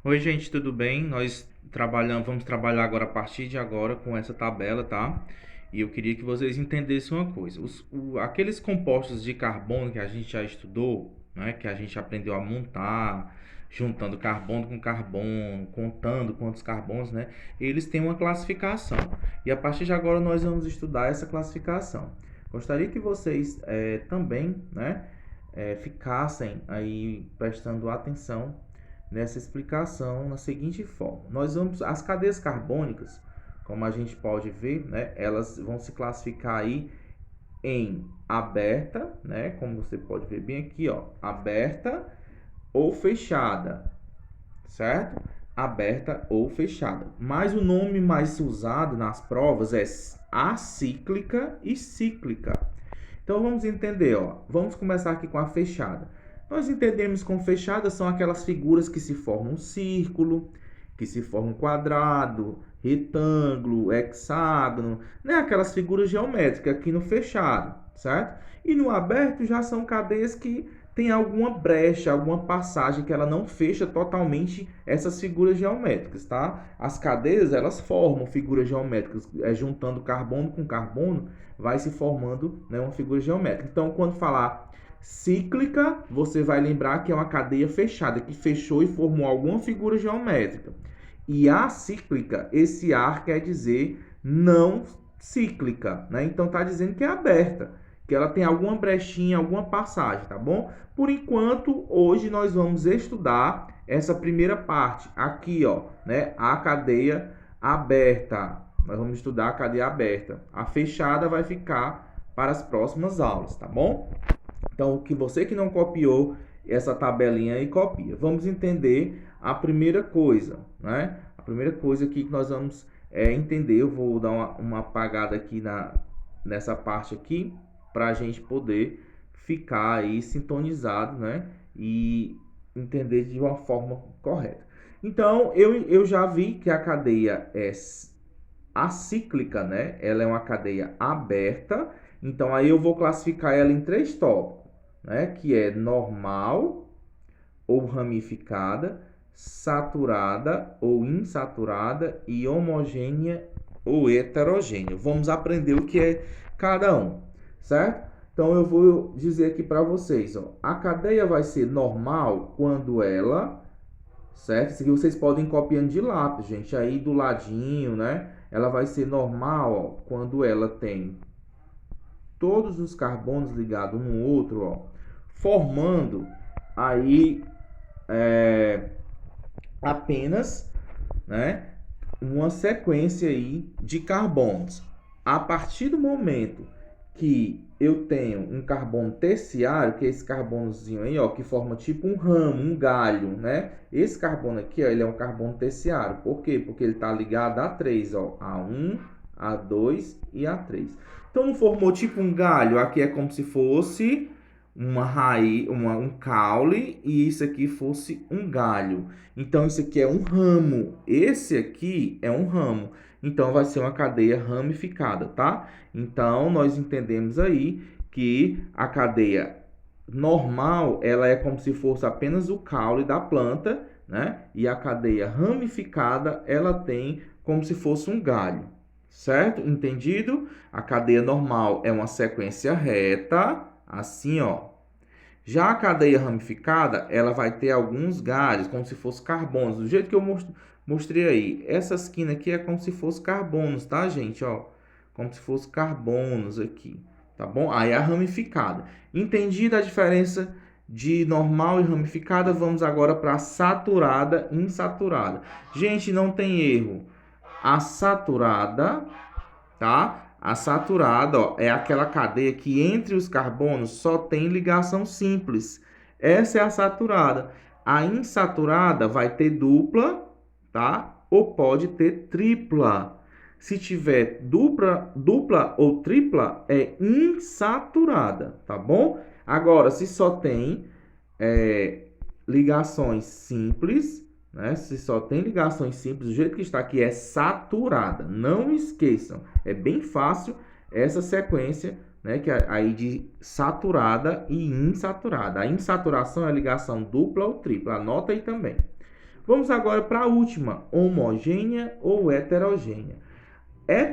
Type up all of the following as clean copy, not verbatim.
Oi, gente, tudo bem? Vamos trabalhar agora a partir de agora com essa tabela, tá? E eu queria que vocês entendessem uma coisa. Aqueles compostos de carbono que a gente já estudou, né? Que a gente aprendeu a montar, juntando carbono com carbono, contando quantos carbonos, né? Eles têm uma classificação. E a partir de agora nós vamos estudar essa classificação. Gostaria que vocês também, né? Ficassem aí prestando atenção nessa explicação na seguinte forma. As cadeias carbônicas, como a gente pode ver, né, elas vão se classificar aí em aberta, né, como você pode ver bem aqui, ó, aberta ou fechada, certo? Aberta ou fechada. Mas o nome mais usado nas provas é acíclica e cíclica. Então vamos entender, ó. Vamos começar aqui com a fechada. Nós entendemos com fechada são aquelas figuras que se formam um círculo, que se formam um quadrado, retângulo, hexágono, né? Aquelas figuras geométricas aqui no fechado, certo? E no aberto já são cadeias que tem alguma brecha, alguma passagem que ela não fecha totalmente essas figuras geométricas, tá? As cadeias, elas formam figuras geométricas, juntando carbono com carbono, vai se formando, né, uma figura geométrica. Então, quando falar cíclica, você vai lembrar que é uma cadeia fechada, que fechou e formou alguma figura geométrica. E acíclica, esse ar quer dizer não cíclica, né? Então, está dizendo que é aberta, que ela tem alguma brechinha, alguma passagem, tá bom? Por enquanto, hoje nós vamos estudar essa primeira parte aqui, ó, né? A cadeia aberta. Nós vamos estudar a cadeia aberta. A fechada vai ficar para as próximas aulas, tá bom? Então, que você que não copiou essa tabelinha aí, copia. Vamos entender a primeira coisa, né? A primeira coisa aqui que nós vamos entender, eu vou dar uma apagada aqui nessa parte aqui, para a gente poder ficar aí sintonizado, né? E entender de uma forma correta. Então, eu já vi que a cadeia é acíclica, né? Ela é uma cadeia aberta. Então, aí eu vou classificar ela em três tópicos, né? Que é normal ou ramificada, saturada ou insaturada e homogênea ou heterogênea. Vamos aprender o que é cada um, certo? Então eu vou dizer aqui para vocês, ó, a cadeia vai ser normal quando ela, certo? Isso aqui vocês podem ir copiando de lápis, gente, aí do ladinho, né? Ela vai ser normal, ó, quando ela tem todos os carbonos ligados um no outro, ó, formando aí apenas, né, uma sequência aí de carbonos. A partir do momento que eu tenho um carbono terciário, que é esse carbonozinho aí, ó, que forma tipo um ramo, um galho, né? Esse carbono aqui, ó, ele é um carbono terciário. Por quê? Porque ele está ligado a 3, ó, A1, A2 e A3. Então não formou tipo um galho, aqui é como se fosse uma raiz, um caule, e isso aqui fosse um galho. Então isso aqui é um ramo, esse aqui é um ramo. Então vai ser uma cadeia ramificada, tá? Então nós entendemos aí que a cadeia normal, ela é como se fosse apenas o caule da planta, né? E a cadeia ramificada, ela tem como se fosse um galho. Certo? Entendido? A cadeia normal é uma sequência reta, assim, ó. Já a cadeia ramificada, ela vai ter alguns galhos, como se fosse carbonos, do jeito que eu mostrei aí. Essa esquina aqui é como se fosse carbonos, tá, gente? Ó, como se fosse carbonos aqui, tá bom? Aí a ramificada. Entendida a diferença de normal e ramificada, vamos agora para saturada e insaturada. Gente, não tem erro. A saturada, tá? A saturada, ó, é aquela cadeia que entre os carbonos só tem ligação simples. Essa é a saturada. A insaturada vai ter dupla, tá? Ou pode ter tripla. Se tiver dupla ou tripla, é insaturada, tá bom? Agora, se só tem ligações simples, né? Se só tem ligações simples, do jeito que está aqui é saturada. Não esqueçam, é bem fácil essa sequência, né? Que é aí de saturada e insaturada. A insaturação é ligação dupla ou tripla. Anota aí também. Vamos agora para a última, homogênea ou heterogênea.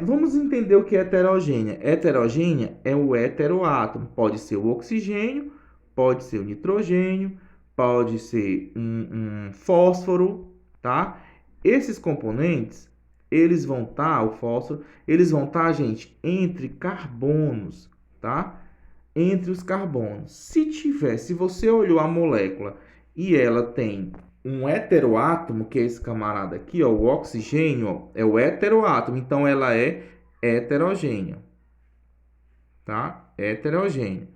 Vamos entender o que é heterogênea. Heterogênea é o heteroátomo. Pode ser o oxigênio, pode ser o nitrogênio, pode ser um fósforo, tá? Esses componentes, eles vão estar, o fósforo, eles vão estar, gente, entre carbonos, tá? Entre os carbonos. Se você olhou a molécula e ela tem um heteroátomo, que é esse camarada aqui, ó, o oxigênio, ó, é o heteroátomo, então ela é heterogênea, tá? Heterogênea.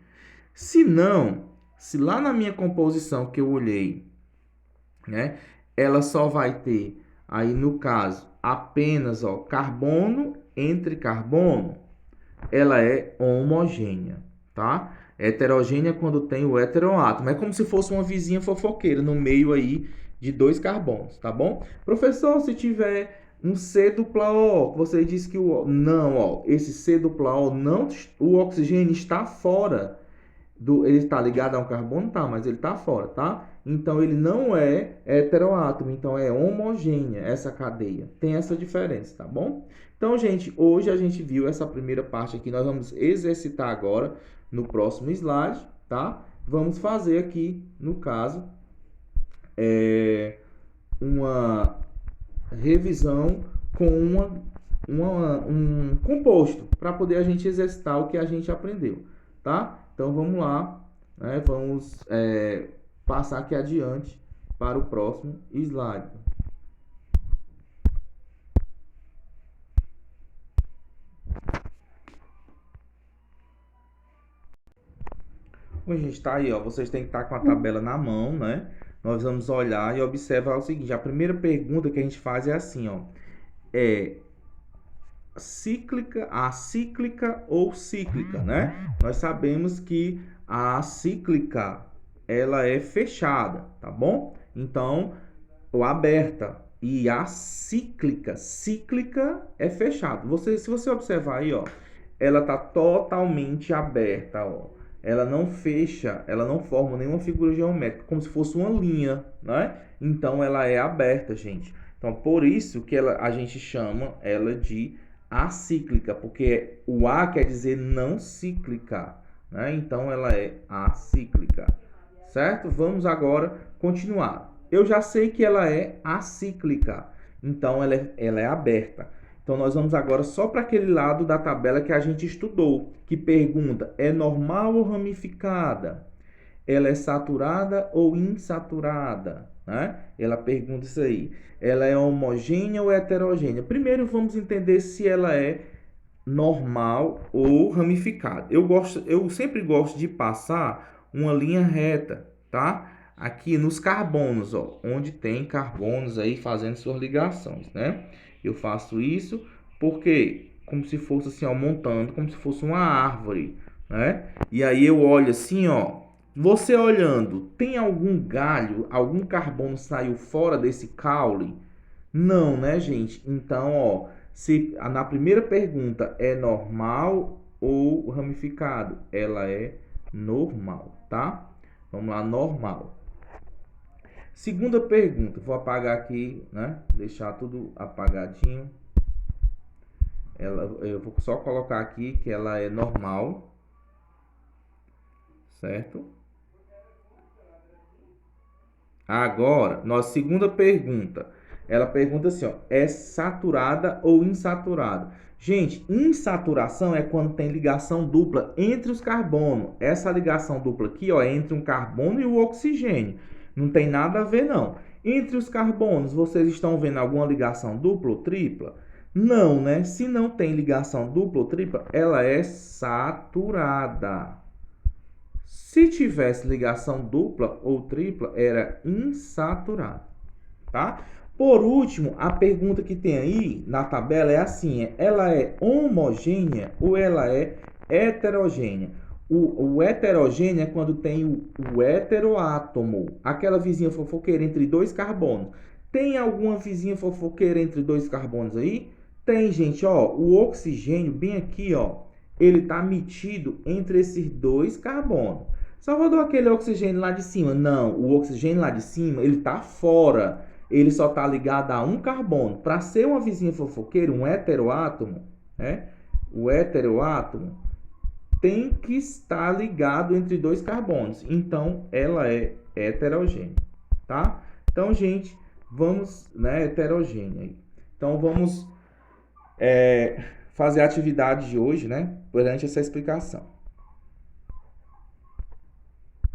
Se não, se lá na minha composição que eu olhei, né, ela só vai ter, aí no caso, apenas, ó, carbono entre carbono, ela é homogênea, tá? Heterogênea quando tem o heteroátomo. É como se fosse uma vizinha fofoqueira no meio aí de dois carbonos, tá bom? Professor, se tiver um C dupla O, você disse que o... Não, ó, esse C dupla O, não, o oxigênio está fora ele está ligado a um carbono, tá, mas ele está fora, tá? Então, ele não é heteroátomo, então é homogênea essa cadeia. Tem essa diferença, tá bom? Então, gente, hoje a gente viu essa primeira parte aqui. Nós vamos exercitar agora no próximo slide, tá? Vamos fazer aqui, no caso, uma revisão com um composto, para poder a gente exercitar o que a gente aprendeu, tá? Então, vamos lá, né? Vamos passar aqui adiante para o próximo slide. Bom, gente, tá aí, ó. Vocês têm que estar com a tabela na mão, né? Nós vamos olhar e observar o seguinte. A primeira pergunta que a gente faz é assim, ó. Cíclica, acíclica ou cíclica, né? Nós sabemos que a acíclica, ela é fechada, tá bom? Então, ou aberta. E a cíclica é fechada. Se você observar aí, ó, ela tá totalmente aberta, ó. Ela não fecha, ela não forma nenhuma figura geométrica, como se fosse uma linha, né? Então, ela é aberta, gente. Então, por isso que a gente chama ela de acíclica, porque o A quer dizer não cíclica, né? Então, ela é acíclica, certo? Vamos agora continuar. Eu já sei que ela é acíclica, então ela é aberta. Então, nós vamos agora só para aquele lado da tabela que a gente estudou, que pergunta, é normal ou ramificada? Ela é saturada ou insaturada? Né? Ela pergunta isso aí. Ela é homogênea ou heterogênea? Primeiro, vamos entender se ela é normal ou ramificada. Eu sempre gosto de passar uma linha reta, tá? Aqui nos carbonos, ó, onde tem carbonos aí fazendo suas ligações, né? Eu faço isso porque como se fosse assim, ó, montando, como se fosse uma árvore, né? E aí eu olho assim, ó, você olhando, tem algum galho, algum carbono saiu fora desse caule? Não, né, gente? Então, ó, se na primeira pergunta é normal ou ramificado, ela é normal, tá? Vamos lá, normal. Segunda pergunta, vou apagar aqui, né? Deixar tudo apagadinho. Eu vou só colocar aqui que ela é normal, certo? Agora, nossa segunda pergunta. Ela pergunta assim, ó, é saturada ou insaturada? Gente, insaturação é quando tem ligação dupla entre os carbonos. Essa ligação dupla aqui, ó, é entre um carbono e o oxigênio. Não tem nada a ver, não. Entre os carbonos, vocês estão vendo alguma ligação dupla ou tripla? Não, né? Se não tem ligação dupla ou tripla, ela é saturada. Se tivesse ligação dupla ou tripla, era insaturada, tá? Por último, a pergunta que tem aí na tabela é assim, ela é homogênea ou ela é heterogênea? O heterogêneo é quando tem o heteroátomo, aquela vizinha fofoqueira entre dois carbonos. Tem alguma vizinha fofoqueira entre dois carbonos aí? Tem, gente, ó, o oxigênio bem aqui, ó, ele está metido entre esses dois carbonos. Salvador, aquele oxigênio lá de cima. Não, o oxigênio lá de cima, ele está fora. ele só está ligado a um carbono. Para ser uma vizinha fofoqueira, um heteroátomo, né? O heteroátomo tem que estar ligado entre dois carbonos. Então, ela é heterogênea, tá? Então, gente, vamos, né, heterogênea. Então, vamos fazer a atividade de hoje, né, perante essa explicação.